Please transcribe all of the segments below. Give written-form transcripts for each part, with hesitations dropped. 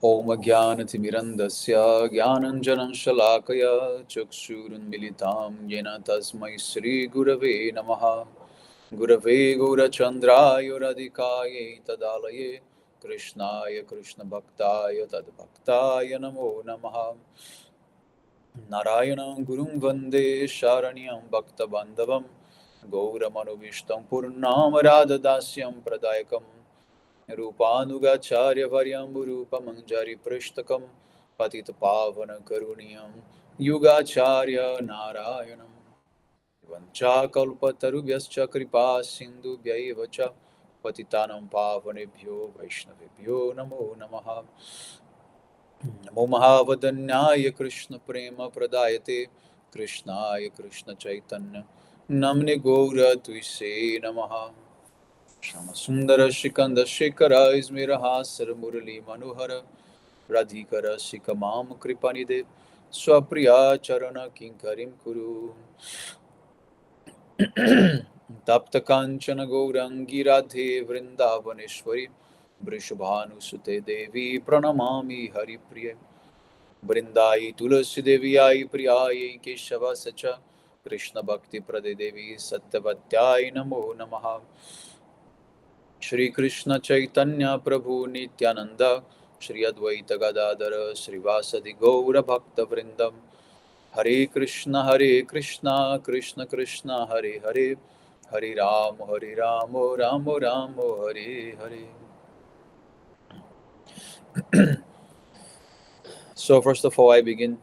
Om Jnanatimirandasya Jnananjanan Shalakaya Chakshurunmilitam Yena Tasmai Sri Gurave Namaha Gurave Gaurachandraya Radhikaye Tadalaye Krishnaya Krishna Bhaktaya Tadbhaktaya Namo Namaha Narayanam Gurum Vande Sharanyam Bhakta Bandhavam Gauramanu Purnam Radhadasyam Pradayakam Rupanugacharya Varyam Rupamanjari Prishtakam Patita Pavana Karuniyam Yugacharya Narayanam Vancha Kalpatarubhyascha Kripa Sindhu Vyaivacha Patitanam Pavanebhyo Vaishnavibhyo Namo Namaha Namo Mahavadanyaya Krishna Prema Pradayate Krishnaya Krishna Chaitanya Namne Gaura Tuise Namaha Shama Sundara Shikanda Shekara Izmira Hasar Murali Manuhara Radhikara Sikamam Kripanide Swapriya Charana Kinkarim Kuru Tapta Kanchana Gaurangi Radhe Vrindavaneshwari Vrishabhanu Sute Devi Pranamami Hari Priya Vrindai Tulasi Devi Ai Priyai Keshava Sacha Krishna Bhakti Prade Devi Sattvatyai Namo Namaha Shri Krishna Chaitanya Prabhu Nityananda Shri Advaita Gadadara Shri Vasadi Gaura Bhakta Vrindam Hare Krishna Krishna Krishna Hare Hare Hare Ramo Ramo Ramo Hare Hare. So first of all I begin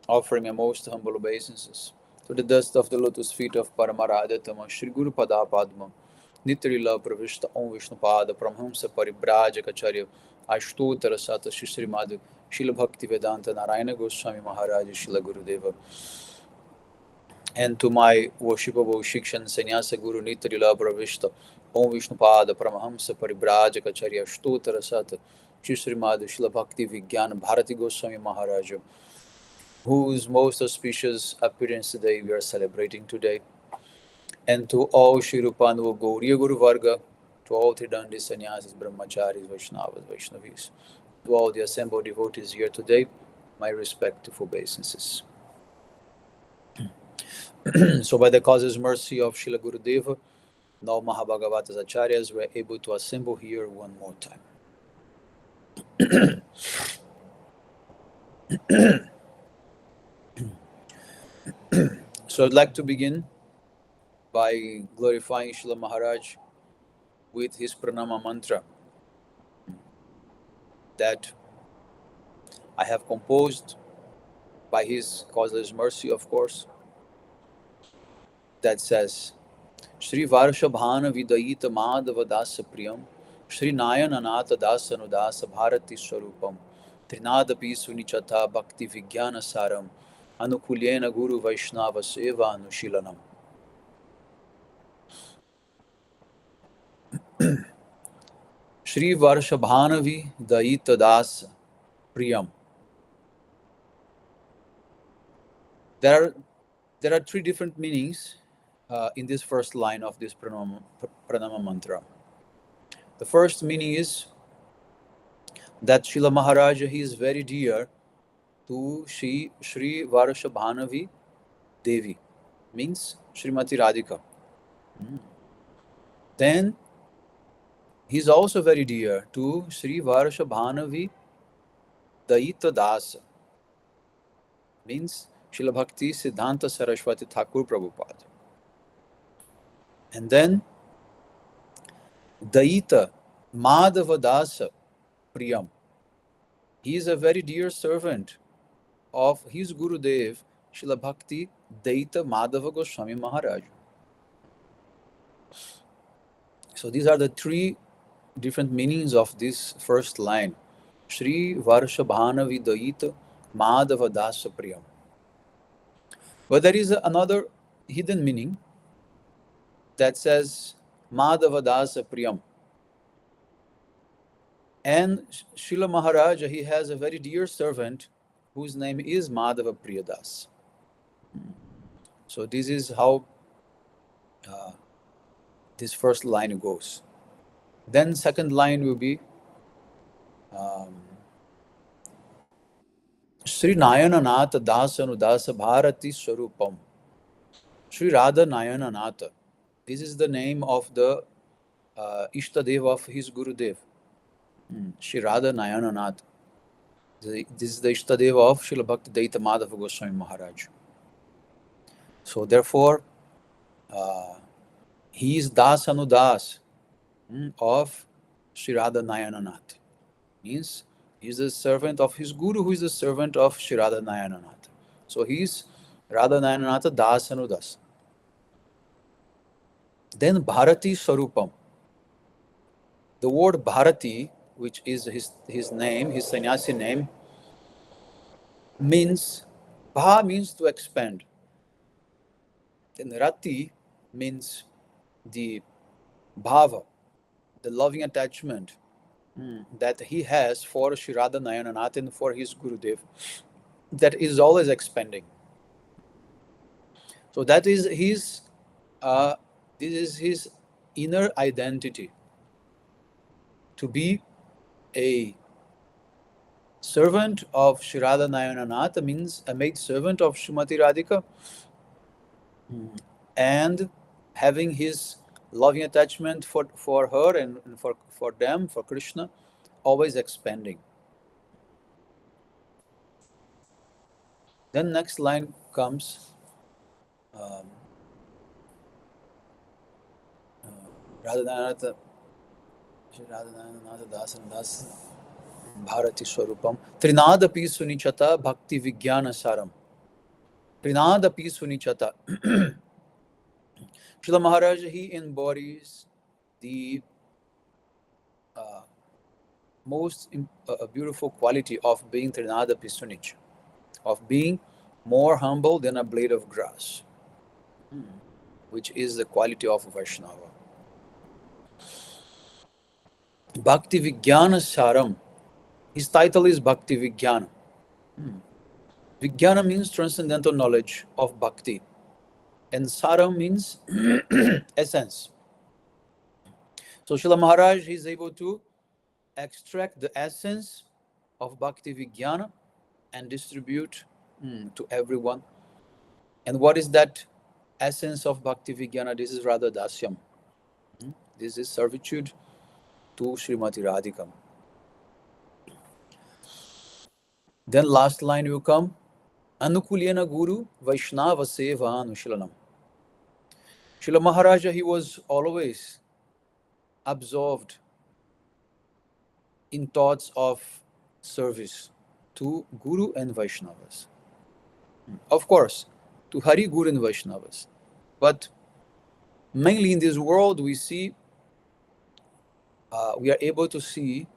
offering my most humble obeisances to the dust of the lotus feet of Paramaradhatama Shri Guru Pada Padma Nitrila Pravishta Om Vishnupada Pramhamsa Paribrajacharya Ashtotara Sata Shri Madhu Srila Bhakti Vedanta Narayana Goswami Maharaj Srila Gurudeva, and to my worshipable Shikshan Sannyasa Guru Nitrila Pravishta Om Vishnupada Pramhamsa Paribrajacharya Ashtotara Sata Shri Madhu Srila Bhakti Vigyana Bharati Goswami Maharaj, whose most auspicious appearance today we are celebrating today, and to all Shri Rupanuga Gauriya Guru Varga, to all Tridandi Sannyasis, Brahmacharis, Vaishnavas, Vaishnavis, to all the assembled devotees here today, my respectful obeisances. So by the causeless mercy of Srila Gurudeva and all Mahabhagavatas Acharyas, we are able to assemble here one more time. So I'd like to begin by glorifying Srila Maharaj with his pranama mantra that I have composed by his causeless mercy, of course, that says, Shri Varshabhana Vidayita Madhava Dasa Priyam Shri Nayana Anata Dasa Nudasa Bharati Swarupam Trinadapi Sunichata Bhakti Vigyana Saram Anukulyena Guru Vaishnava Seva Anushilanam. Shri Varshabhanavi Daita Dasa Priyam. There are three different meanings in this first line of this pranama mantra. The first meaning is that Srila Maharaja, he is very dear to Shri Varshabhanavi Devi, means Srimati Radhika. Then he is also very dear to Shri Varshabhanavi Daita Dasa, means Srila Bhakti Siddhanta Saraswati Thakur Prabhupada. And then Daita Madhava Dasa Priyam. He is a very dear servant of his Gurudev, Srila Bhakti Daita Madhava Goswami Maharaj. So these are the three different meanings of this first line. Shri Varshabhanavi Daita Madhava Dasa Priyam. But there is another hidden meaning that says Madhava Dasa Priyam. And Srila Maharaja, he has a very dear servant whose name is Madhava Priyadas. So this is how this first line goes. Then second line will be Sri Nayananatha Dasanudasa Bharati Swarupam. Sri Radha Nayananatha. This is the name of the Ishtadev of his Gurudev. Sri Radha Nayananatha. This is the Ishtadev of Srila Bhakti Daita Madhava Goswami Maharaj. So therefore, he is Das Anudas of Sri Radha Nayananath. Means he is the servant of his Guru, who is the servant of Sri Radha Nayananath. So he is Radha Nayananatha Das Anudas. Then Bharati Swarupam. The word Bharati, which is his name, his sannyasi name, means, Bha means to expand. Then Rati means the bhava, the loving attachment that he has for Sri Radha Nayananath and for his Gurudev, that is always expanding. So that is his, this is his inner identity. To be a servant of Sri Radha Nayananath means a maid servant of Srimati Radhika, and having his loving attachment for her and for them, for Krishna, always expanding. Then next line comes Radha Nayananatha Dasan Das Bharati Swarupam Trinadapi Sunichata Bhakti Vigyana Saram. Trinadapi Sunichata. Srila Maharaj, he embodies the most beautiful quality of being Trinadapi Sunicha, of being more humble than a blade of grass, which is the quality of Vaishnava. Bhakti Vigyana Saram. His title is Bhakti Vigyana. Vigyana means transcendental knowledge of Bhakti, and Saram means essence. So Srila Maharaj is able to extract the essence of Bhakti Vigyana and distribute to everyone. And what is that essence of Bhakti Vigyana? This is Radha Dasyam. This is servitude to Srimati Radhika. Then last line will come, Anukulyena Guru Vaishnava Seva Anushlanam. Srila Maharaja, he was always absorbed in thoughts of service to Guru and Vaishnavas. Of course, to Hari, Guru and Vaishnavas. But mainly in this world, we see, we are able to see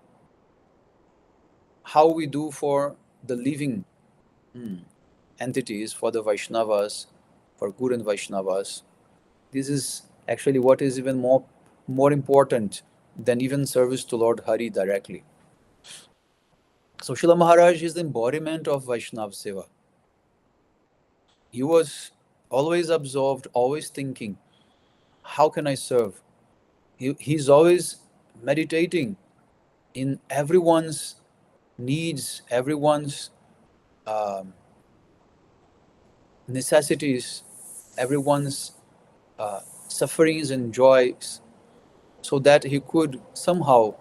how we do for the living entities, for the Vaishnavas, for Guru and Vaishnavas. This is actually what is even more important than even service to Lord Hari directly. So Srila Maharaj is the embodiment of Vaishnava Seva. He was always absorbed, always thinking, how can I serve? He's always meditating in everyone's needs, everyone's necessities, everyone's sufferings and joys, so that he could somehow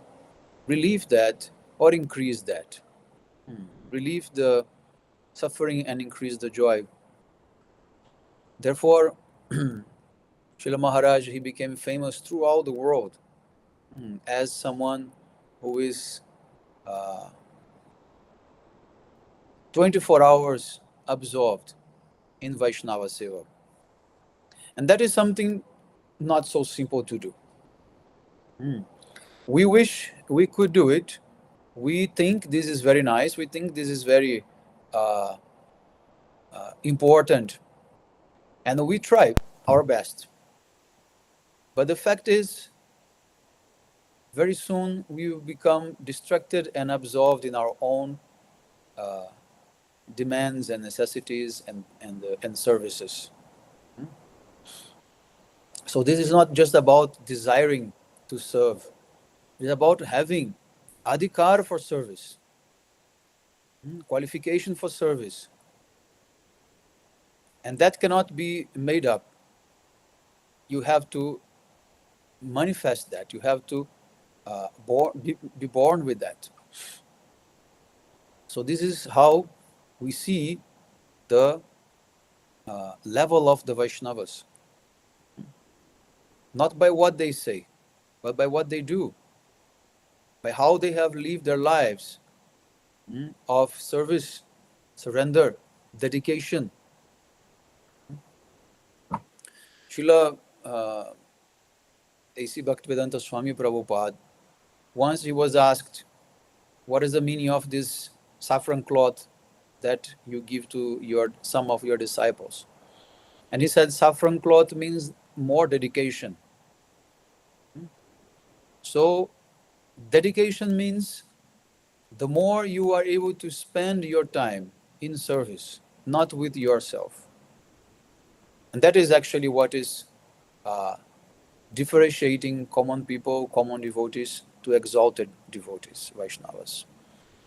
relieve that or increase that. Relieve the suffering and increase the joy. Therefore, Srila Maharaj, he became famous throughout the world as someone who is 24 hours absorbed in Vaishnava Seva. And that is something not so simple to do. We wish we could do it. We think this is very nice. We think this is very important. And we try our best. But the fact is, very soon we will become distracted and absorbed in our own demands and necessities and services. So this is not just about desiring to serve. It's about having adhikar for service. qualification for service. And that cannot be made up. You have to manifest that. You have to be born with that. So this is how we see the level of the Vaishnavas. Not by what they say, but by what they do, by how they have lived their lives of service, surrender, dedication. Srila A.C. Bhaktivedanta Swami Prabhupada, once he was asked, what is the meaning of this saffron cloth that you give to some of your disciples? And he said, saffron cloth means more dedication. So dedication means the more you are able to spend your time in service, not with yourself. And that is actually what is differentiating common people, common devotees to exalted devotees, Vaishnavas.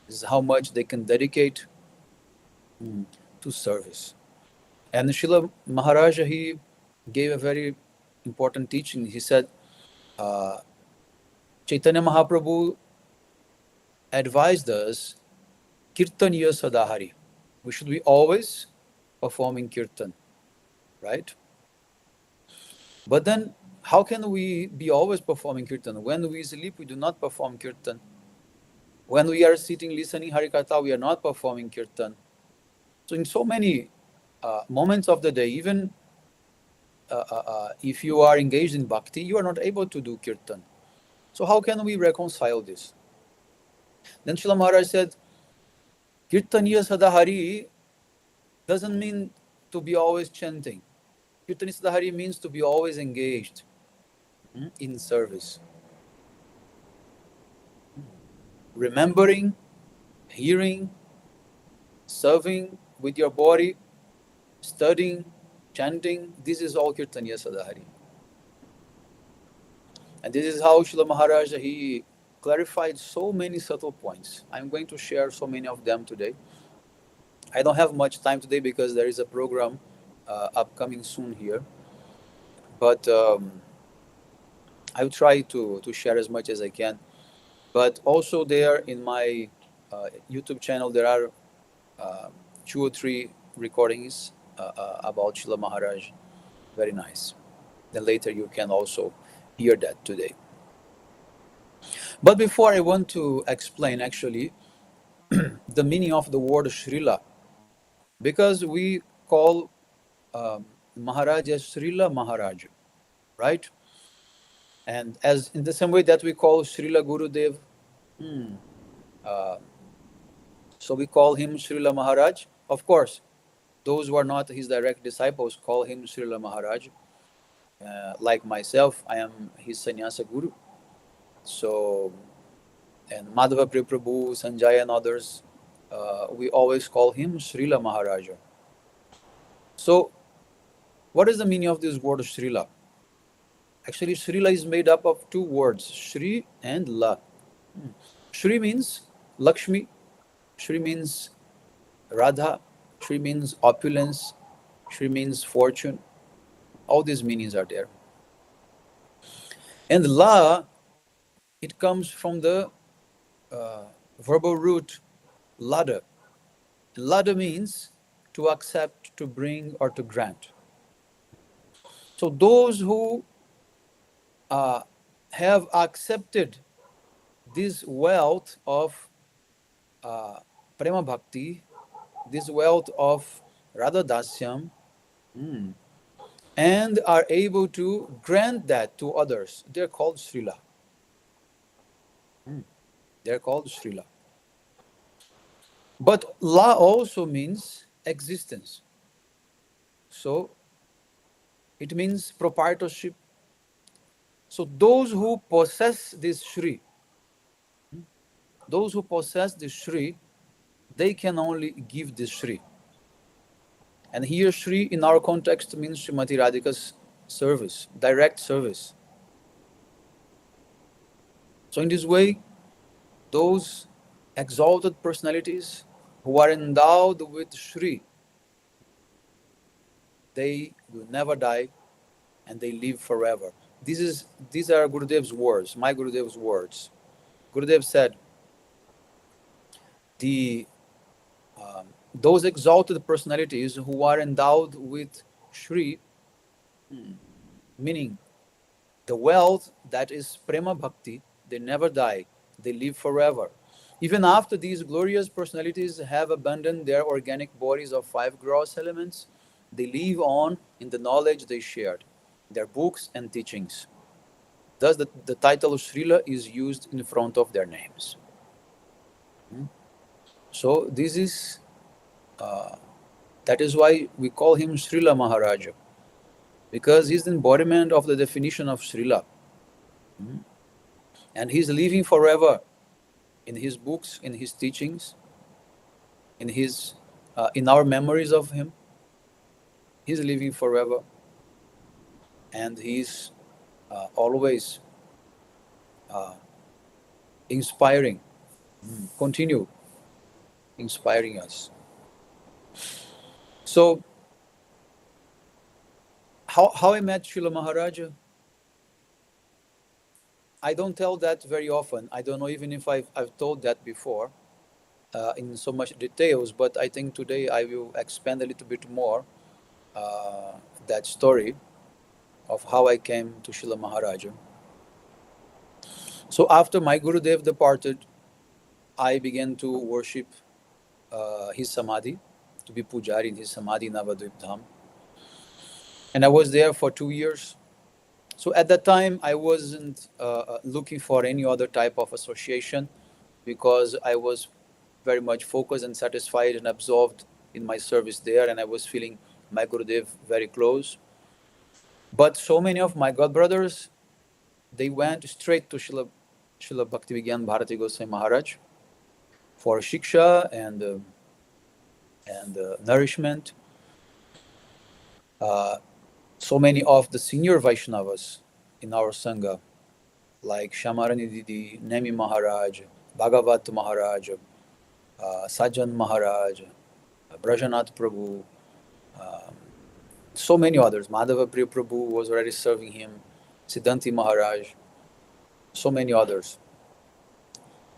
This is how much they can dedicate to service. And Srila Maharaj, he gave a very important teaching. He said, Chaitanya Mahaprabhu advised us, Kirtaniya Sadahari. We should be always performing kirtan, right? But then, how can we be always performing kirtan? When we sleep, we do not perform kirtan. When we are sitting listening Harikatha, we are not performing kirtan. So in so many moments of the day, even if you are engaged in bhakti, you are not able to do kirtan. So how can we reconcile this? Then Srila Maharaj said, Kirtaniya Sadahari doesn't mean to be always chanting. Kirtaniya Sadahari means to be always engaged in service. Remembering, hearing, serving with your body, studying, chanting, this is all Kirtaniya Sadahari. And this is how Srila Maharaj, he clarified so many subtle points. I'm going to share so many of them today. I don't have much time today because there is a program upcoming soon here. But I will try to share as much as I can. But also there in my YouTube channel, there are 2 or 3 recordings about Srila Maharaj. Very nice. Then later you can also hear that today. But before I want to explain actually the meaning of the word Srila, because we call Maharaj as Srila Maharaj, right? And as in the same way that we call Srila Gurudev, so we call him Srila Maharaj. Of course, those who are not his direct disciples call him Srila Maharaj. Like myself, I am his sannyasa guru. So, and Madhava Priya Prabhu, Sanjaya and others, we always call him Srila Maharaja. So, what is the meaning of this word Srila? Actually, Srila is made up of 2 words, Shri and La. Shri means Lakshmi, Shri means Radha, Shri means opulence, Shri means fortune. All these meanings are there. And La, it comes from the verbal root lada. Lada means to accept, to bring, or to grant. So those who have accepted this wealth of prema bhakti, this wealth of radha dasyam, and are able to grant that to others, they're called Srila. They're called Srila. But La also means existence. So it means proprietorship. So those who possess this Shri, they can only give this Shri. And here Shri in our context means Srimati Radhika's service, direct service. So in this way, those exalted personalities who are endowed with Shri, they will never die and they live forever. These are Gurudev's words, my Gurudev's words. Gurudev said, the those exalted personalities who are endowed with Shri, meaning the wealth that is Prema Bhakti, they never die, they live forever. Even after these glorious personalities have abandoned their organic bodies of five gross elements, they live on in the knowledge they shared, their books and teachings. Thus, the title of Srila is used in front of their names. So, that is why we call him Srila Maharaja, because he's the embodiment of the definition of Srila. And he's living forever in his books, in his teachings, in our memories of him. He's living forever, and he's always inspiring, continue inspiring us. So, how I met Srila Maharaja, I don't tell that very often. I don't know even if I've told that before in so much details, but I think today I will expand a little bit more that story of how I came to Srila Maharaja. So after my Gurudev departed, I began to worship his samadhi, to be pujari in his samadhi in Navadvip Dham. And I was there for 2 years. So at that time, I wasn't looking for any other type of association, because I was very much focused and satisfied and absorbed in my service there, and I was feeling my Gurudev very close. But so many of my god brothers, they went straight to Srila Bhakti Vigyana Bharati Goswami Maharaj for shiksha and nourishment. So many of the senior Vaishnavas in our Sangha, like Shamarani Didi, Nemi Maharaj, Bhagavat Maharaj, Sajan Maharaj, Brajanath Prabhu, so many others. Madhava Priya Prabhu was already serving him, Siddhanti Maharaj, so many others.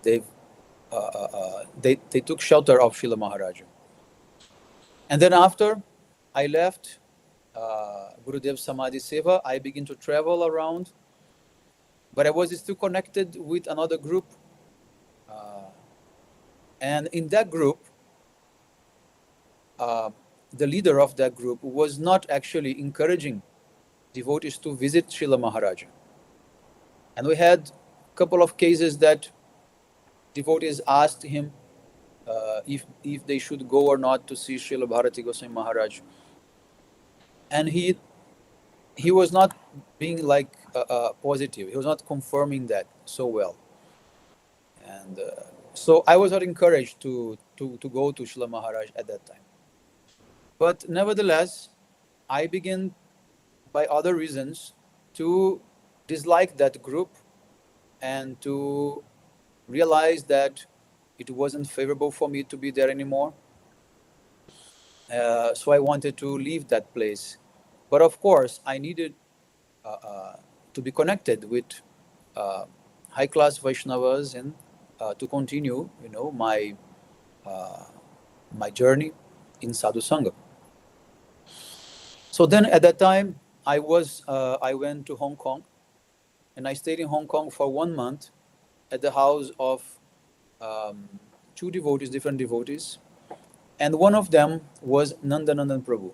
They took shelter of Srila Maharaja. And then after I left Gurudev Samadhi Seva, I began to travel around, but I was still connected with another group. And in that group, the leader of that group was not actually encouraging devotees to visit Srila Maharaja. And we had a couple of cases that devotees asked him if they should go or not to see Srila Bharati Goswami Maharaj. And he was not being like positive. He was not confirming that so well. And so I was not encouraged to go to Srila Maharaj at that time. But nevertheless, I began, by other reasons, to dislike that group and to realize that it wasn't favorable for me to be there anymore. So I wanted to leave that place. But of course, I needed to be connected with high-class Vaishnavas and to continue, my journey in Sadhu Sangha. So then at that time, I went to Hong Kong, and I stayed in Hong Kong for 1 month at the house of two devotees, different devotees. And one of them was Nandanandan Prabhu.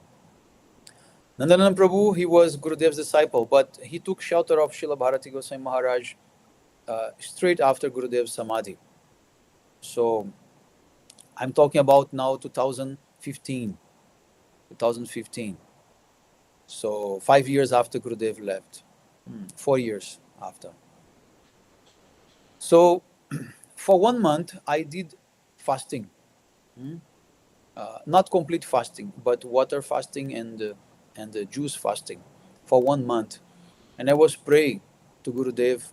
Nandanandan Prabhu, he was Gurudev's disciple, but he took shelter of Srila Bharati Goswami Maharaj straight after Gurudev's Samadhi. So I'm talking about now 2015. So 5 years after Gurudev left, 4 years after. So for 1 month, I did fasting. Not complete fasting, but water fasting and the juice fasting for 1 month. And I was praying to Gurudev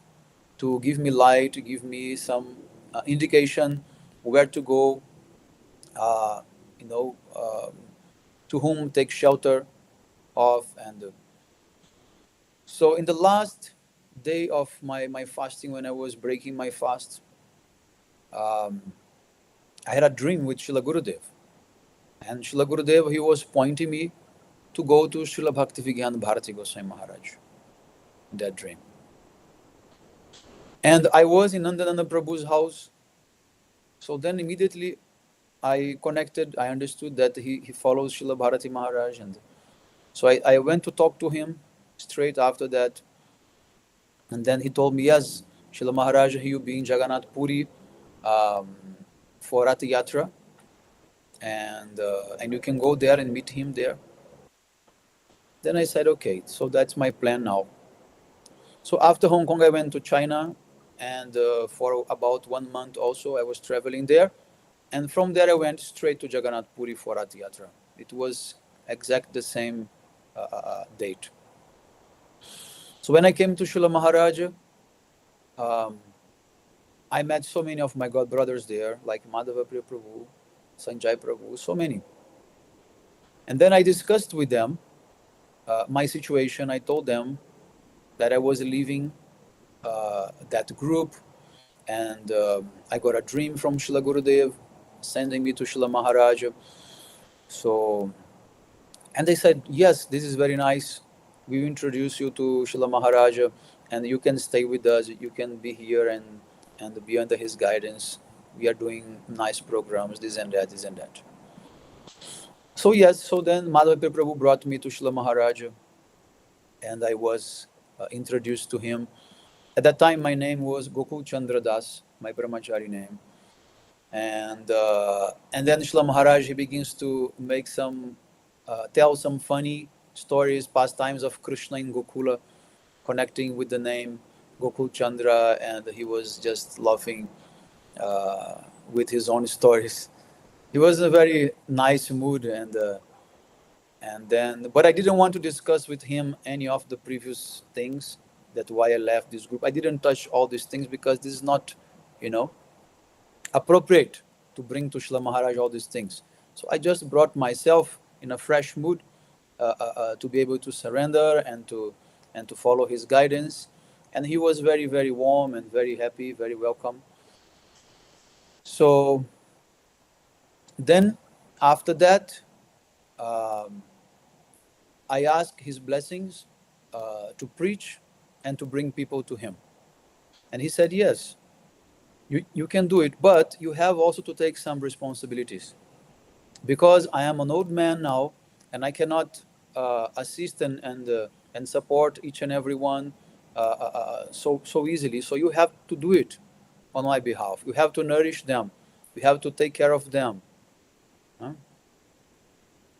to give me light, to give me some indication where to go, uh, you know, to whom take shelter of. And so in the last day of my fasting, when I was breaking my fast, um, I had a dream with Srila Gurudev. And Srila Gurudev, he was pointing me to go to Srila Bhakti Vigyana Bharati Goswami Maharaj in that dream. And I was in Nandananda Prabhu's house. So then immediately I connected, I understood that he follows Srila Bharati Maharaj. And so I went to talk to him straight after that. And then he told me, yes, Srila Maharaj, he will be in Jagannath Puri um, for Rath Yatra. And you can go there and meet him there. Then I said, okay, so that's my plan now. So after Hong Kong, I went to China, and for about 1 month also, I was traveling there. And from there, I went straight to Jagannath Puri for Rath Yatra. It was exact the same date. So when I came to Srila Maharaj, um, I met so many of my god brothers there, like Madhava Priya Prabhu, Sanjay Prabhu, so many. And then I discussed with them my situation. I told them that I was leaving that group, and I got a dream from Srila Gurudev sending me to Srila Maharaj. So, and they said, yes, this is very nice. We will introduce you to Srila Maharaj, and you can stay with us. You can be here and be under his guidance. We are doing nice programs, this and that, this and that. So yes, so then Madhava Prabhu brought me to Srila Maharaj, and I was introduced to him. At that time, my name was Gokul Chandra Das, my brahmachari name. And then Shila Maharaj, he begins to make some tell some funny stories, pastimes of Krishna in Gokula, connecting with the name Gokul Chandra, and he was just laughing uh, with his own stories. He was in a very nice mood, and then, but I didn't want to discuss with him any of the previous things. That why I left this group. I didn't touch all these things because this is not, you know, appropriate to bring to Shila Maharaj all these things. So I just brought myself in a fresh mood to be able to surrender and to follow his guidance. And he was very, very warm and very happy, very welcome. So then after that, um, I asked his blessings to preach and to bring people to him. And he said, yes, you can do it, but you have also to take some responsibilities. Because I am an old man now, and I cannot assist and support each and every one so easily. So you have to do it on my behalf. You have to nourish them. You have to take care of them. Huh?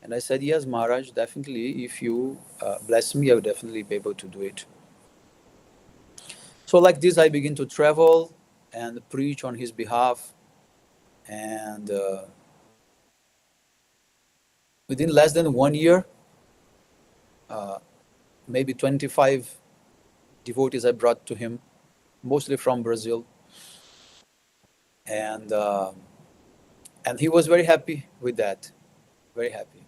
And I said, yes, Maharaj, definitely. If you bless me, I will definitely be able to do it. So like this, I begin to travel and preach on his behalf. And within less than 1 year, uh, maybe 25 devotees I brought to him, mostly from Brazil, and uh, and he was very happy with that, very happy.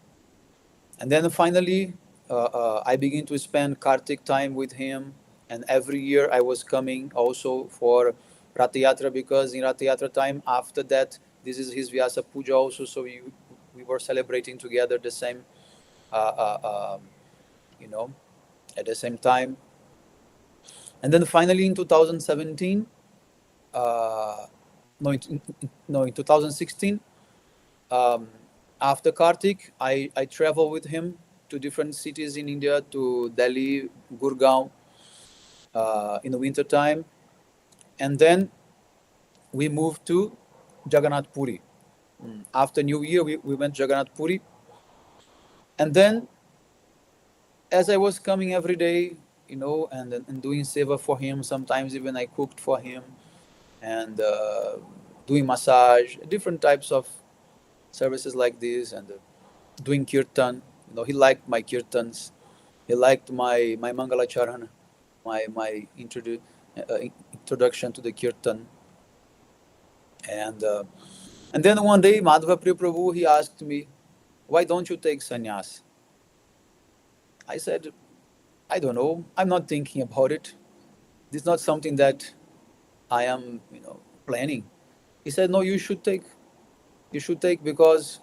And then finally, I began to spend Kartik time with him, and every year I was coming also for Rath Yatra, because in Rath Yatra time after that, this is his Vyasa-puja also, so we were celebrating together the same, uh, uh, um, you know, at the same time. And then finally in 2017, uh, no, no, in 2016, um, after Kartik, I travel with him to different cities in India, to Delhi, Gurgaon, in the winter time. And then we moved to Jagannath Puri. After New Year, we went to Jagannath Puri. And then, as I was coming every day, and doing seva for him, sometimes even I cooked for him, and doing massage, different types of services like this, and doing kirtan. He liked my kirtans. He liked my Mangala Charan, my introduction to the kirtan. And And then one day, Madhava Priya Prabhu, he asked me, why don't you take sannyas? I said, I don't know. I'm not thinking about it. This is not something that I am, planning. He said, no, you should take. You should take because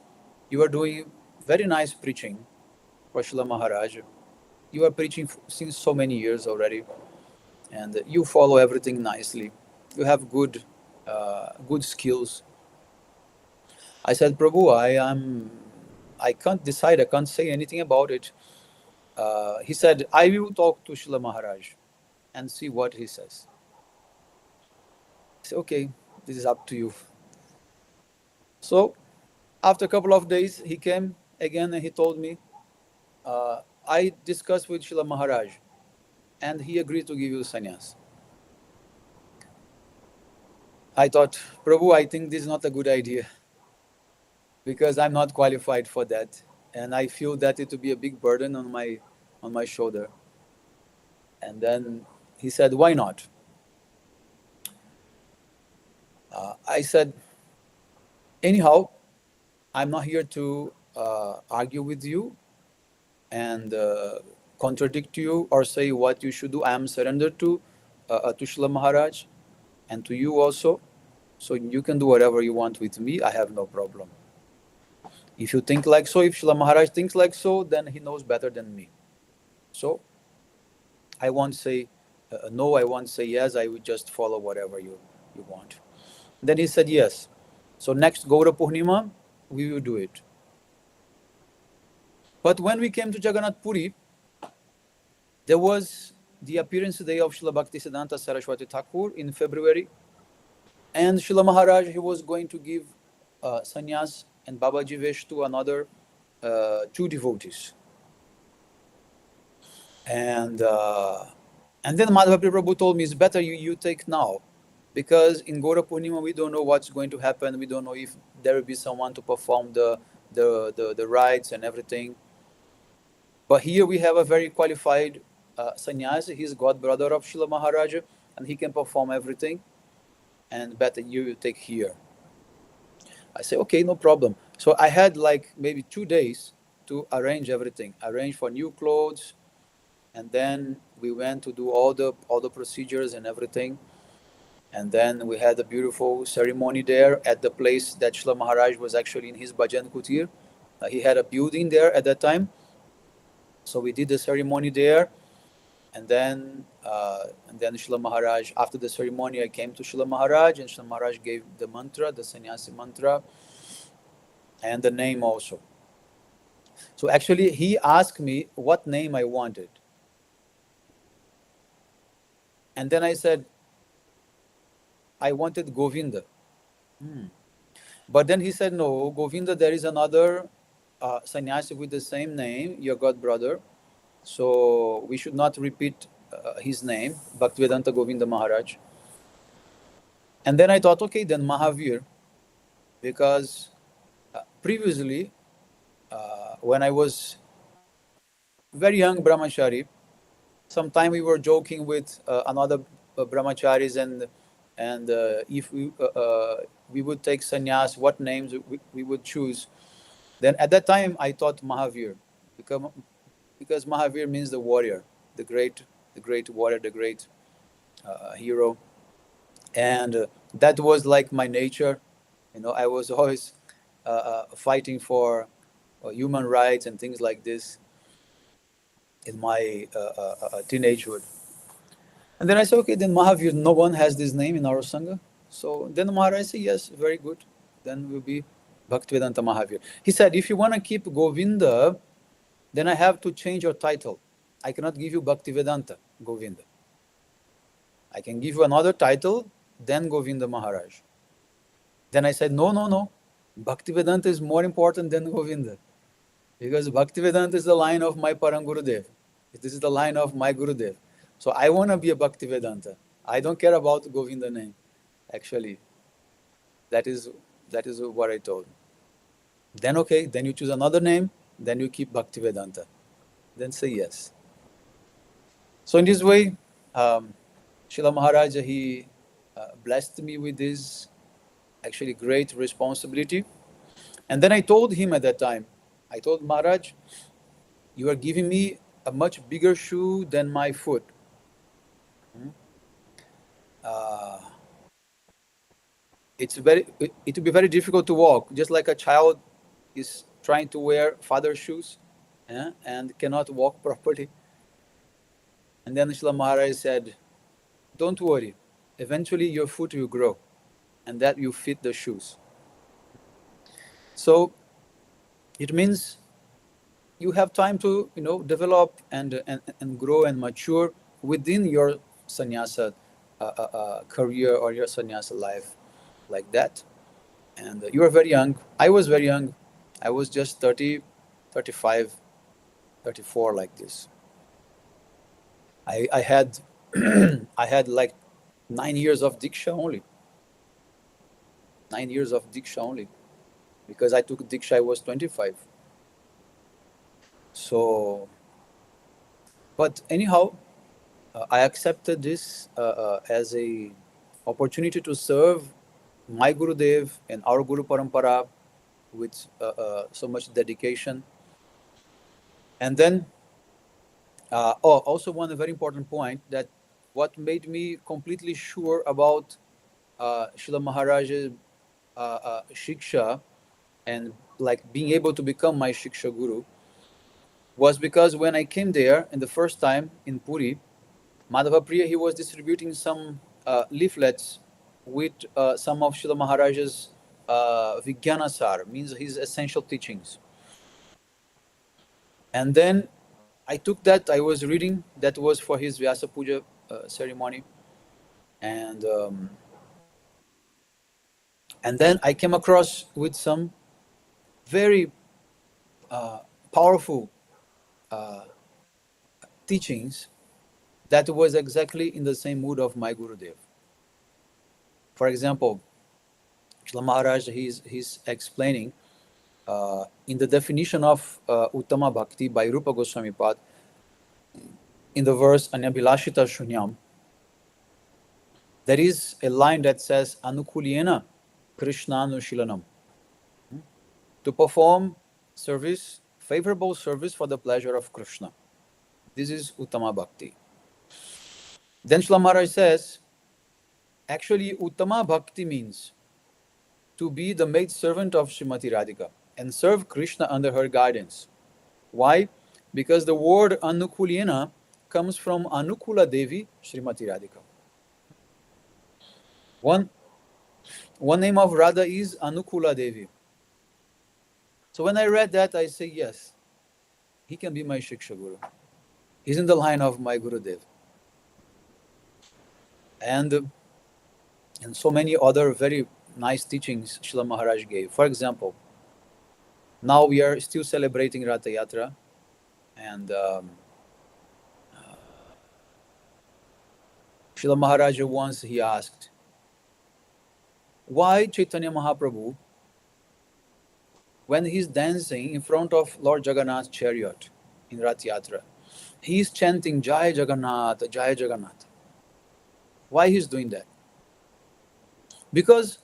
you are doing very nice preaching for Srila Maharaj. You are preaching since so many years already, and you follow everything nicely. You have good skills. I said, Prabhu, I can't decide. I can't say anything about it. He said, I will talk to Srila Maharaj and see what he says. I said, okay, this is up to you. So after a couple of days, he came again and he told me, I discussed with Srila Maharaj and he agreed to give you sannyas. I thought, Prabhu, I think this is not a good idea because I'm not qualified for that. And I feel that it will be a big burden on my shoulder. And then he said, why not? I said, anyhow, I'm not here to argue with you and contradict you or say what you should do. I am surrendered to Srila Maharaj and to you also. So you can do whatever you want with me. I have no problem. If you think like so, if Srila Maharaj thinks like so, then he knows better than me. So I won't say no, I won't say yes, I will just follow whatever you want. Then he said yes. So next Gaura Purnima, we will do it. But when we came to Jagannath Puri, there was the appearance day of Srila Bhaktisiddhanta Saraswati Thakur in February. And Srila Maharaj, he was going to give sannyas and Babaji Vesh to another two devotees. And then Madhava Prabhu told me, it's better you take now. Because in Gaura Purnima, we don't know what's going to happen. We don't know if there will be someone to perform the rites and everything. But here we have a very qualified sannyasi. He's god brother of Srila Maharaj, and he can perform everything. And better you take here. I say, okay, no problem. So I had like maybe 2 days to arrange everything, arrange for new clothes, and then we went to do all the procedures and everything. And then we had a beautiful ceremony there at the place that Srila Maharaj was actually in his Bhajan Kutir. He had a building there at that time. So we did the ceremony there. And then Srila Maharaj, after the ceremony, I came to Srila Maharaj, and Srila Maharaj gave the mantra, the sannyasi mantra, and the name also. So actually, he asked me what name I wanted. And then I said, I wanted Govinda. But then he said, no, Govinda, there is another sannyasi with the same name, your god brother. So we should not repeat his name, Bhaktivedanta Govinda Maharaj. And then I thought, okay, then Mahavir, because previously, when I was very young brahmachari, sometime we were joking with another brahmacharis, and if we would take sannyas, what names we would choose. Then at that time I thought Mahavir, because Mahavir means the warrior, the great warrior, the great hero, and that was like my nature. I was always fighting for human rights and things like this in my teenagehood. And then I said, okay, then Mahavir, no one has this name in our Sangha. So then Maharaj said, yes, very good. Then will be Bhaktivedanta Mahavir. He said, if you want to keep Govinda, then I have to change your title. I cannot give you Bhaktivedanta Govinda. I can give you another title, then Govinda Maharaj. Then I said, no. Bhaktivedanta is more important than Govinda. Because Bhaktivedanta is the line of my Parangurudev. This is the line of my Gurudev. So I want to be a Bhaktivedanta. I don't care about Govinda name, actually. That is what I told. Then okay, then you choose another name, then you keep Bhaktivedanta. Then say yes. So in this way, Srila Maharaj, he blessed me with this actually great responsibility. And then I told him at that time, I told Maharaj, you are giving me a much bigger shoe than my foot. Uh, it will be very difficult to walk, just like a child is trying to wear father's shoes, and cannot walk properly. And then Srila Maharaj said, don't worry, eventually your foot will grow and that will fit the shoes. So it means you have time to develop and grow and mature within your sannyasa career or your sannyasa life, like that. And you are very young. I was very young. I was just 30, 35, 34, like this. I had I had like 9 years of diksha only. 9 years of diksha only, because I took diksha I was 25. So, but anyhow, I accepted this as a opportunity to serve my Gurudev and our Guru Parampara with so much dedication. And then, also one very important point, that what made me completely sure about Srila Maharaj's Shiksha and like being able to become my Shiksha Guru was because when I came there in the first time in Puri, Madhava Priya, he was distributing some leaflets with some of Srila Maharaj's Vigyana Sar, means his essential teachings. And then I took that, I was reading, that was for his Vyasa-puja ceremony. And and then I came across with some very powerful teachings that was exactly in the same mood of my Gurudev. For example, Srila Maharaj, he's explaining in the definition of Uttama Bhakti by Rupa Goswami Pad, in the verse Anyabhilashita Shunyam, there is a line that says Anukulyena Krishnanushilanam, to perform service, favorable service for the pleasure of Krishna. This is Uttama Bhakti. Then Srila Maharaj says, actually Uttama Bhakti means to be the maid servant of Srimati Radhika and serve Krishna under her guidance. Why? Because the word Anukulyena comes from Anukula Devi, Srimati Radhika. One name of Radha is Anukula Devi. So when I read that, I say, yes, he can be my Shiksha Guru. He's in the line of my Gurudev. And so many other very nice teachings Srila Maharaj gave. For example, now we are still celebrating Ratha Yatra, and Srila Maharaj once he asked, why Chaitanya Mahaprabhu, when he's dancing in front of Lord Jagannath's chariot in Rath Yatra, he's chanting Jai Jagannath, Jai Jagannath. Why he's doing that? Because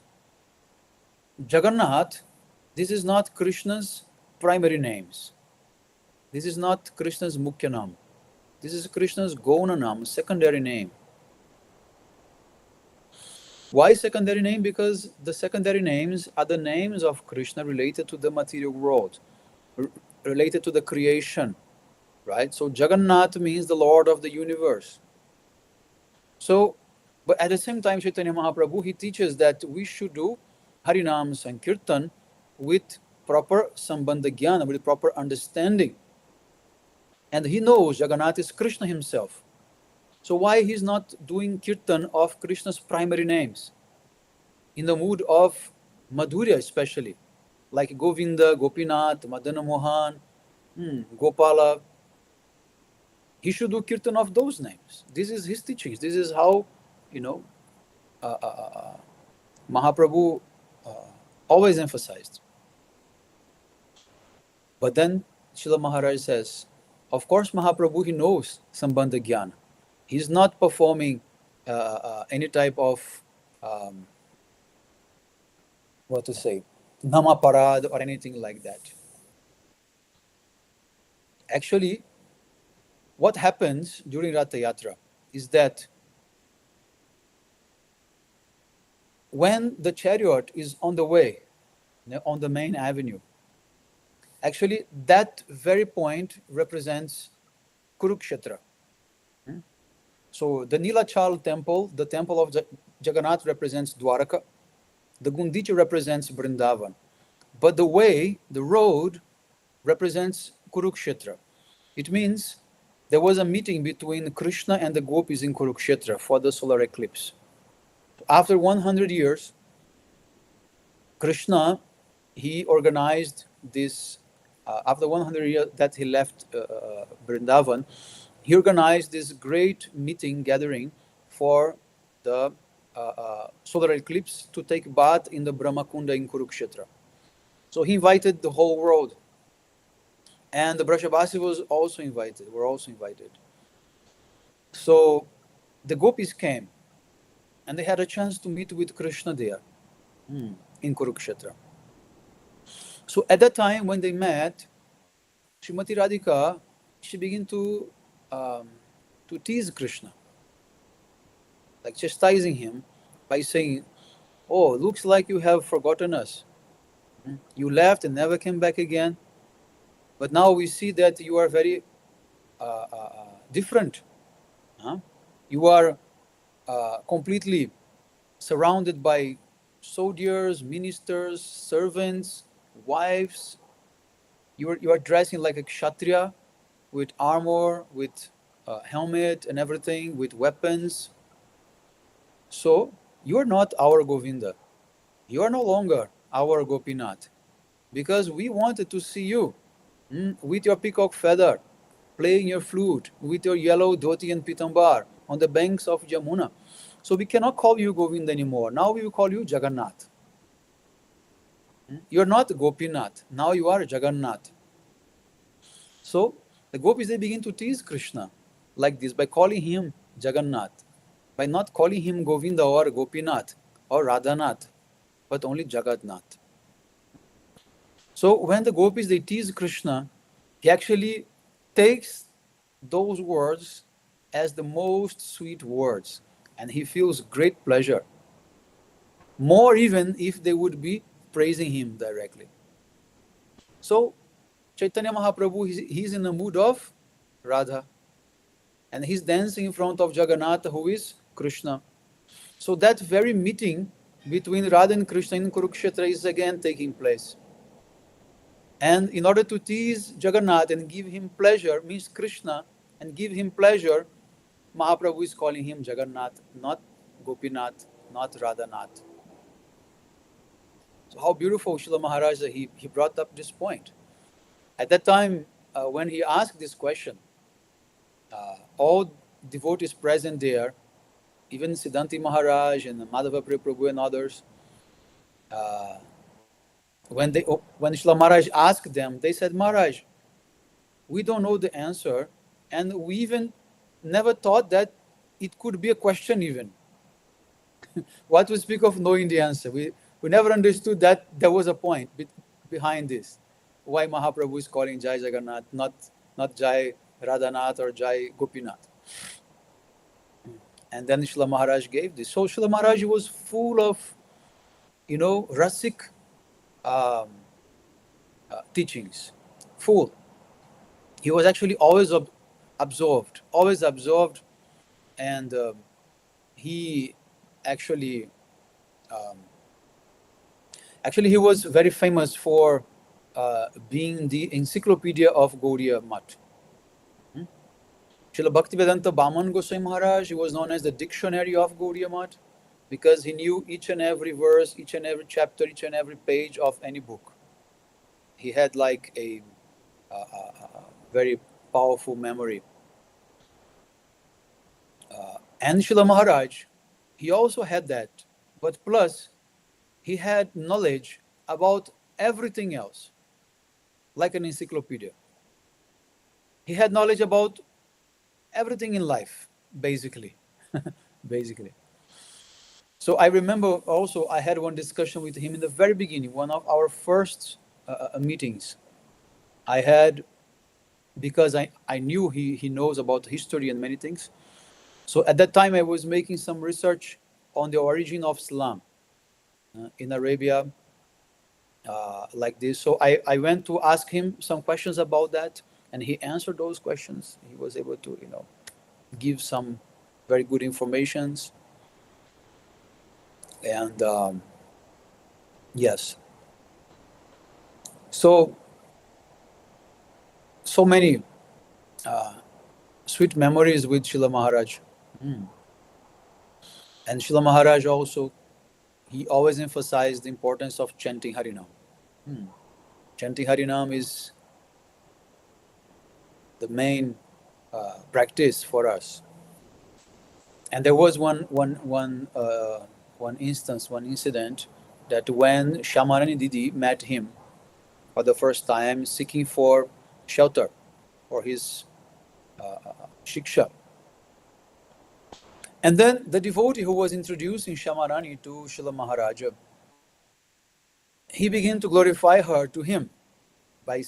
Jagannath, this is not Krishna's primary names. This is not Krishna's Mukhya Nam. This is Krishna's Gauna Nam, secondary name. Why secondary name? Because the secondary names are the names of Krishna related to the material world, related to the creation, right? So Jagannath means the Lord of the universe. So, but at the same time, Chaitanya Mahaprabhu, he teaches that we should do Harinam Sankirtan with proper Sambandha Jnana, with proper understanding. And he knows Jagannath is Krishna himself. So why he's not doing Kirtan of Krishna's primary names? In the mood of Madhurya especially, like Govinda, Gopinath, Madana Mohan, Gopala, he should do Kirtan of those names. This is his teachings. This is how, Mahaprabhu always emphasized. But then Srila Maharaj says, of course Mahaprabhu, he knows Sambandha Jnana. He's not performing any type of what to say, Namaparad or anything like that. Actually, what happens during Ratha Yatra is that when the chariot is on the way, on the main avenue, actually that very point represents Kurukshetra. So the Nilachal temple, the temple of Jagannath, represents Dwaraka. The Gundicha represents Vrindavan. But the way, the road, represents Kurukshetra. It means there was a meeting between Krishna and the gopis in Kurukshetra for the solar eclipse. After 100 years, Krishna, he organized this, after 100 years that he left Vrindavan, he organized this great meeting gathering for the solar eclipse to take bath in the Brahmakunda in Kurukshetra. So he invited the whole world. And the Brajabasi were also invited. So the gopis came and they had a chance to meet with Krishna there in Kurukshetra. So at that time when they met, Srimati Radhika, she began to tease Krishna, like chastising him by saying, "Oh, looks like you have forgotten us. You left and never came back again. But now we see that you are very different. Huh? You are completely surrounded by soldiers, ministers, servants, wives. You are dressing like a kshatriya with armor, with helmet and everything, with weapons. So you are not our Govinda. You are no longer our Gopinath, because we wanted to see you with your peacock feather, playing your flute, with your yellow dhoti and pitambar on the banks of Jamuna. So we cannot call you Govinda anymore. Now we will call you Jagannath. You're not Gopinath. Now you are Jagannath. So the gopis, they begin to tease Krishna like this by calling him Jagannath, by not calling him Govinda or Gopinath or Radhanath, but only Jagannath. So when the gopis, they tease Krishna, he actually takes those words as the most sweet words, and he feels great pleasure, more even if they would be praising him directly. So Chaitanya Mahaprabhu, he's in the mood of Radha, and he's dancing in front of Jagannatha, who is Krishna. So that very meeting between Radha and Krishna in Kurukshetra is again taking place. And in order to tease Jagannath and give him pleasure, means Krishna, and give him pleasure, Mahaprabhu is calling him Jagannath, not Gopinath, not Radhanath. So how beautiful Srila Maharaj, he brought up this point. At that time, when he asked this question, all devotees present there, even Siddhanti Maharaj and Madhava Prabhu and others, when Srila Maharaj asked them, they said, Maharaj, we don't know the answer, and we even never thought that it could be a question even. What we speak of knowing the answer? We never understood that there was a point behind this. Why Mahaprabhu is calling Jai Jagannath, not Jai Radhanath or Jai Gopinath. And then Srila Maharaj gave this. So Srila Maharaj was full of, Rasik teachings. Full. He was actually always absorbed, and he actually he was very famous for being the encyclopedia of Gaudiya Math. Srila Bhaktivedanta Bhaman Goswami Maharaj, he was known as the dictionary of Gaudiya Math, because he knew each and every verse, each and every chapter, each and every page of any book. He had like a very powerful memory. And Srila Maharaj, he also had that, but plus he had knowledge about everything else, like an encyclopedia. He had knowledge about everything in life, basically. basically. So I remember also I had one discussion with him in the very beginning, one of our first meetings. I had, because I knew he knows about history and many things. So at that time I was making some research on the origin of Islam in Arabia, like this. So I went to ask him some questions about that, and he answered those questions. He was able to, give some very good informations. And yes, so so many sweet memories with Srila Maharaj. Mm. And Srila Maharaj also, he always emphasized the importance of chanting Harinam. Mm. Chanting Harinam is the main practice for us. And there was one instance, one incident, that when Shamarani Didi met him for the first time, seeking for shelter for his shiksha. And then the devotee who was introducing Shamarani to Srila Maharaja, he began to glorify her to him by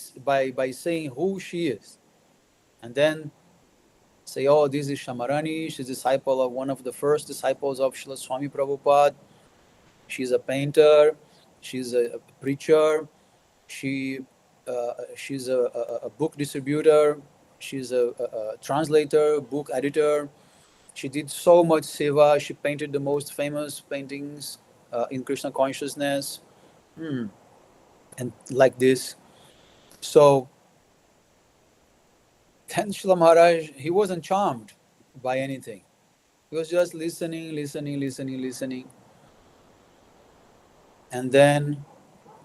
saying who she is. And then say, oh, this is Shamarani, she's a disciple of one of the first disciples of Srila Swami Prabhupada. She's a painter, she's a preacher, she she's a book distributor, she's a translator, book editor. She did so much seva. She painted the most famous paintings in Krishna consciousness, and like this. So then Srila Maharaj, he wasn't charmed by anything. He was just listening, listening, listening, listening. And then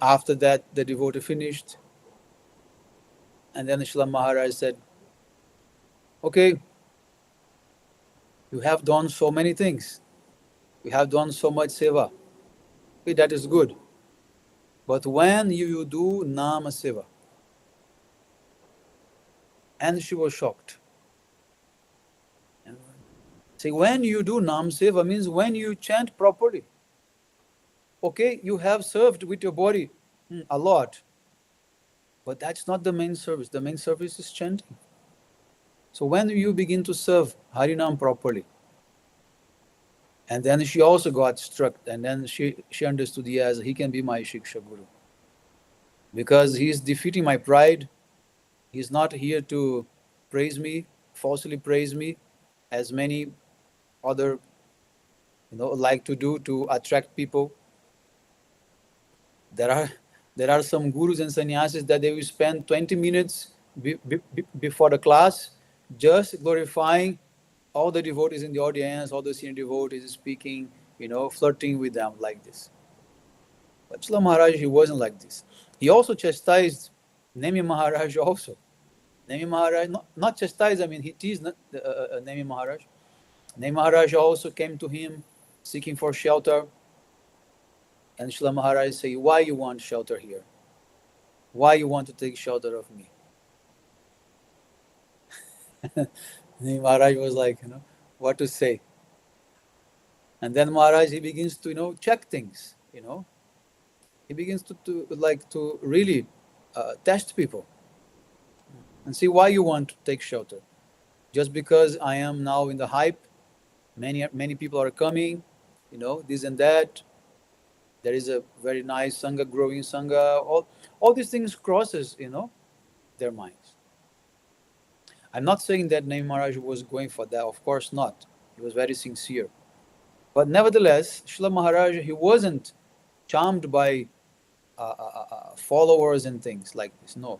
after that, the devotee finished. And then Srila Maharaj said, okay, you have done so many things. You have done so much seva. Okay, that is good. But when you do Nama Seva, and she was shocked. And say, when you do Nam Seva means when you chant properly. Okay, you have served with your body a lot, but that's not the main service. The main service is chanting. So when you begin to serve Harinam properly, and then she also got struck, and then she understood, yes, he can be my Shiksha Guru. Because he's defeating my pride. He's not here to praise me, falsely praise me, as many other like to do to attract people. There are some gurus and sannyasis that they will spend 20 minutes before the class just glorifying all the devotees in the audience, all the senior devotees speaking, flirting with them like this. But Srila Maharaj, he wasn't like this. He also chastised Nemi Maharaj also. Nemi Maharaj, not chastised, I mean, he teased Nemi Maharaj. Nemi Maharaj also came to him seeking for shelter. And Srila Maharaj say, why you want shelter here? Why you want to take shelter of me? Maharaj was like, what to say. And then Maharaj, he begins to, check things, He begins to really test people and see why you want to take shelter. Just because I am now in the hype, many people are coming, this and that. There is a very nice Sangha, growing Sangha. All these things crosses, their minds. I'm not saying that Nemi Maharaj was going for that. Of course not. He was very sincere. But nevertheless, Srila Maharaj, he wasn't charmed by followers and things like this. No.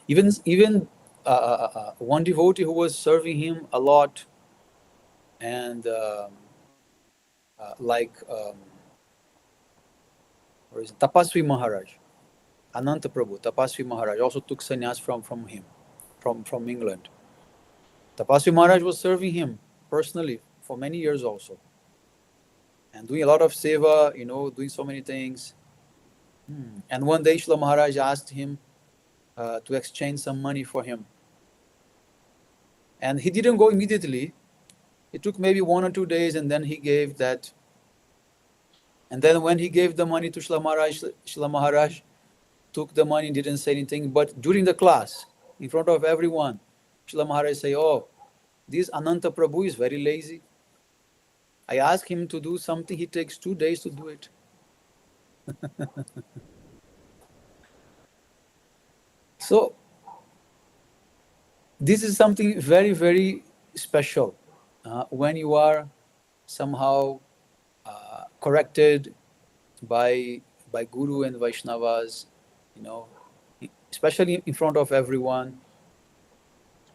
Even one devotee who was serving him a lot, and Tapasvi Maharaj, Ananta Prabhu, Tapasvi Maharaj also took sannyas from him, from England. Tapasvi Maharaj was serving him personally for many years also, and doing a lot of seva, doing so many things. And one day Srila Maharaj asked him to exchange some money for him. And he didn't go immediately. It took maybe 1 or 2 days, and then he gave that. And then when he gave the money to Srila Maharaj took the money, didn't say anything. But during the class, in front of everyone, Srila Maharaj say, "Oh, this Ananta Prabhu is very lazy. I ask him to do something, he takes 2 days to do it." So this is something very, very special when you are somehow corrected by Guru and Vaishnavas, you know, especially in front of everyone,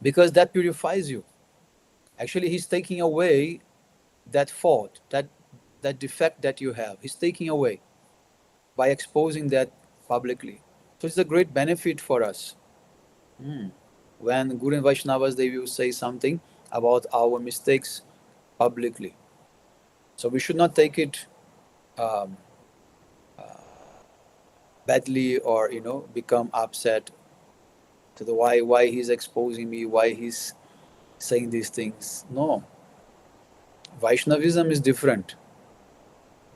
because that purifies you. Actually, he's taking away that fault, that defect that you have. He's taking away by exposing that publicly. So it's a great benefit for us. When Guru and Vaishnavas, they will say something about our mistakes publicly. So we should not take it um, badly, or become upset to the why he's exposing me, why he's saying these things. No, Vaishnavism is different.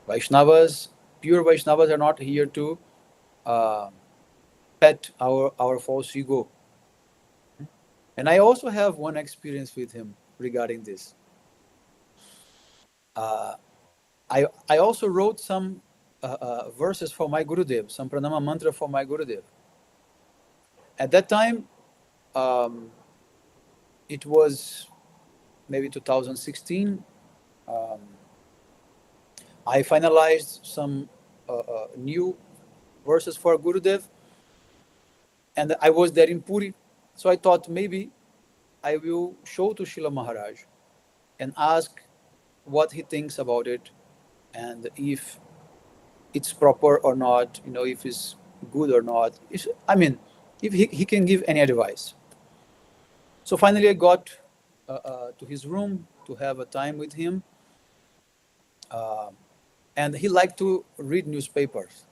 Vaishnavas, pure Vaishnavas, are not here to uh, pet our false ego. And I also have one experience with him regarding this. Uh, I also wrote some verses for my Gurudev, some pranama mantra for my Gurudev. At that time, um, it was maybe 2016. Um, I finalized some new verses for Gurudev, and I was there in Puri. So I thought maybe I will show to Srila Maharaj and ask what he thinks about it, and if it's proper or not, if it's good or not. If he can give any advice. So finally, I got to his room to have a time with him, uh, and he liked to read newspapers.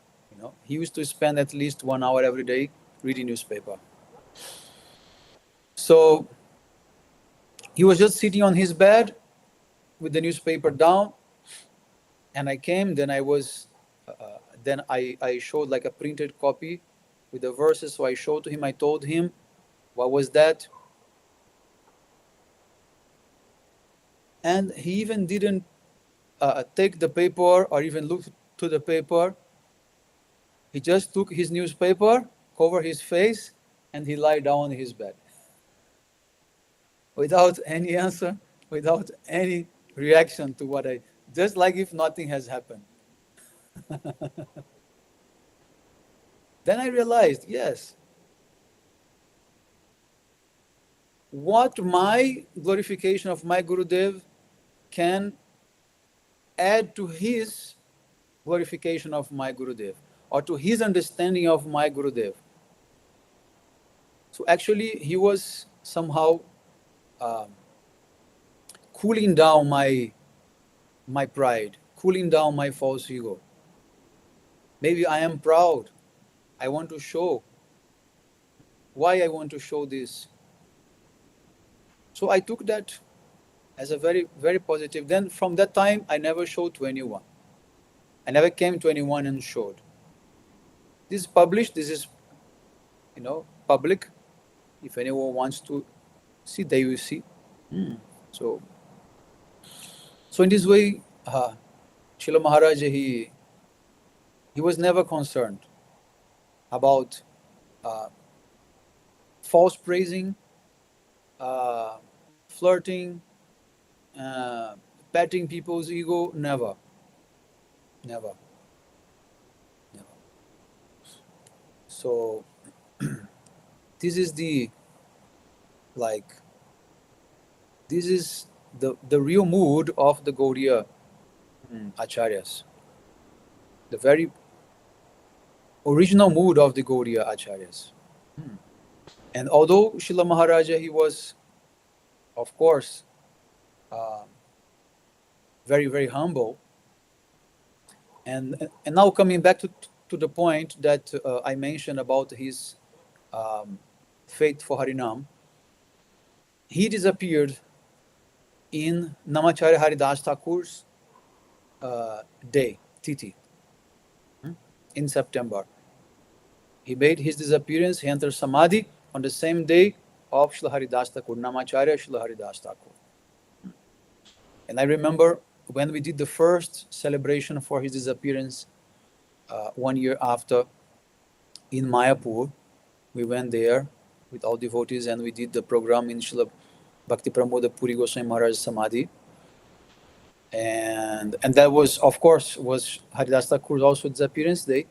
He used to spend at least 1 hour every day reading newspaper. So he was just sitting on his bed with the newspaper down, and I came. Then I showed like a printed copy with the verses. So I showed to him. I told him what was that, and he even didn't take the paper or even look to the paper. He just took his newspaper, covered his face, and he lied down on his bed without any answer, without any reaction to what I, just like if nothing has happened. Then I realized, yes, what my glorification of my Gurudev can add to his glorification of my Gurudev, or to his understanding of my Gurudev. So actually, he was somehow um, cooling down my pride, cooling down my false ego. Maybe I am proud. I want to show. Why I want to show this? So I took that as a very, very positive. Then from that time, I never showed to anyone. I never came to anyone and showed. This is published. This is, public. If anyone wants to see, they will see. So, so in this way, Srila Maharaj, he was never concerned about false praising, uh, flirting, uh, patting people's ego. Never, never, never. So this is like this is the real mood of the Gaudiya Acharyas, the very original mood of the Gaudiya Acharyas. And although Srila Maharaja, he was, of course, uh, very, very humble, and now coming back to the point that I mentioned about his faith for Harinam, he disappeared in Namacharya Haridas Thakur's day, Titi, in September. He made his disappearance, he entered Samadhi on the same day of Srila Haridas Thakur, Namacharya Srila Haridas Thakur. And I remember when we did the first celebration for his disappearance 1 year after in Mayapur, we went there with all devotees and we did the program in Srila Bhakti Pramoda Puri Goswami Maharaj Samadhi. And that was, of course, was Haridas Thakur's also disappearance day.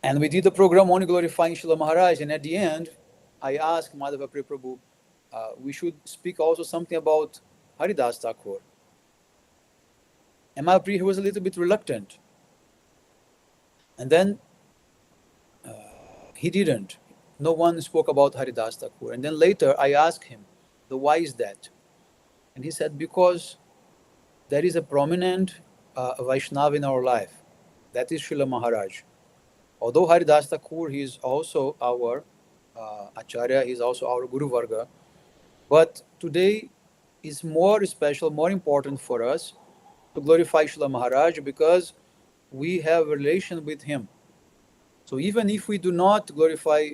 And we did the program only glorifying Srila Maharaj. And at the end, I asked Madhava Priya Prabhu, we should speak also something about Haridas Thakur. And Madhava Priya was a little bit reluctant. And then he didn't. No one spoke about Haridas Thakur. And then later I asked him, why is that? And he said, because there is a prominent Vaishnava in our life. That is Srila Maharaj. Although Haridas Thakur, he is also our Acharya, he is also our Guru Varga. But today is more special, more important for us to glorify Srila Maharaj because we have a relation with him. So even if we do not glorify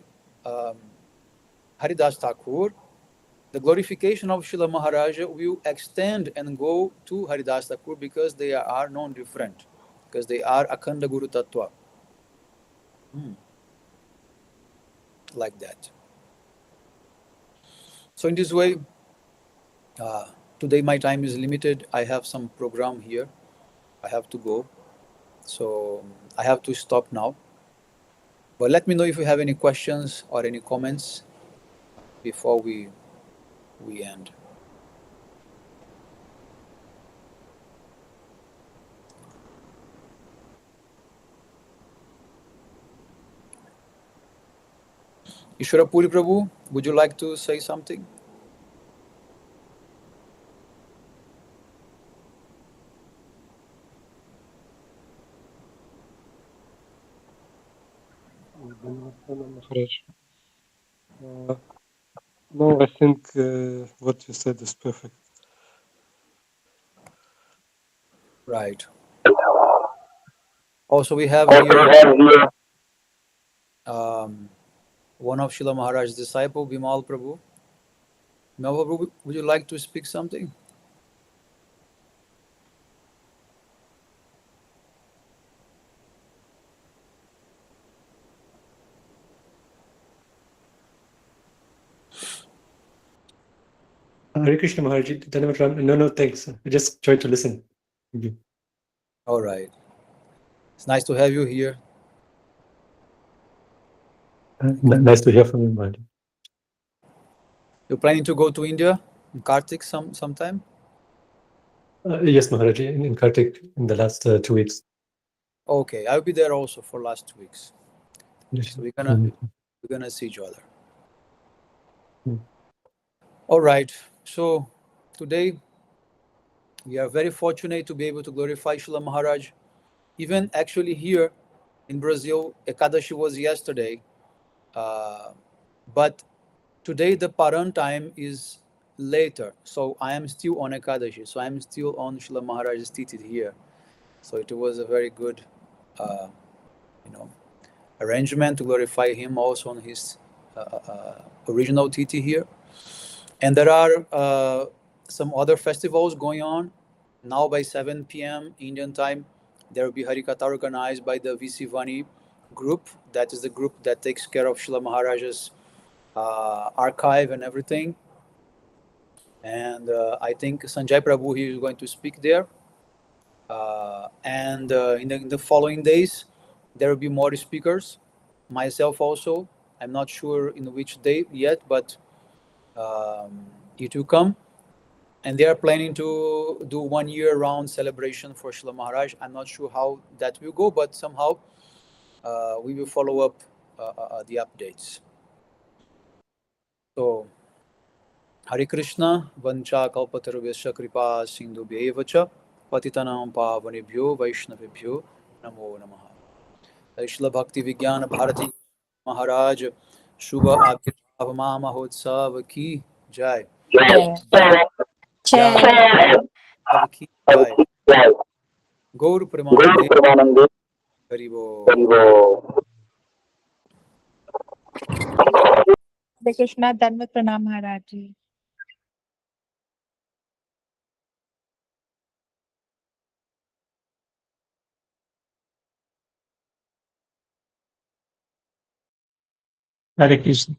Haridas Thakur, the glorification of Srila Maharaj will extend and go to Haridas Thakur because they are non-different, because they are Akhanda Guru Tattva. Like that. So in this way, today my time is limited. I have some program here. I have to go. So I have to stop now. But let me know if you have any questions or any comments before we end. Ishwara Puri Prabhu, would you like to say something? No, I think what you said is perfect. Right. Also, we have here one of Srila Maharaj's disciple, Bimal Prabhu. Bimal Prabhu, would you like to speak something? Hare Krishna Maharaj, no, thanks. I just tried to listen. All right. It's nice to have you here. Nice to hear from you, Maharaj. You're planning to go to India in Kartik sometime? Yes, Maharaj, in Kartik in the last 2 weeks. Okay, I'll be there also for last 2 weeks. So we're gonna see each other. All right. So today we are very fortunate to be able to glorify Srila Maharaj. Even actually here in Brazil, Ekadashi was yesterday, but today the Paran time is later. So I am still on Ekadashi. So I'm still on Srila Maharaj's Titi here. So it was a very good, arrangement to glorify him also on his original Titi here. And there are some other festivals going on. Now by 7 p.m. Indian time, there will be Harikatha organized by the VC Vani group. That is the group that takes care of Srila Maharaj's archive and everything. And I think Sanjay Prabhu he is going to speak there. And in the following days, there will be more speakers. Myself also. I'm not sure in which day yet, but it will come. And they are planning to do 1 year round celebration for Srila Maharaj. I'm not sure how that will go, but somehow we will follow up the updates. So, Hare Krishna, Vancha Kalpatarubhyasya Kripa Sindhubhyeva cha Patitanam Pavanebhyo Vaishnavebhyo Namo Namaha. Srila Bhakti Vigyana Bharati Maharaj Shubha Abhirabha Mahotsav Ki Jai. Avki Jai. Gaur Pramanande Haribo. Hare Krishna, Danvat Pranam Maharaj ji. Hare Krishna.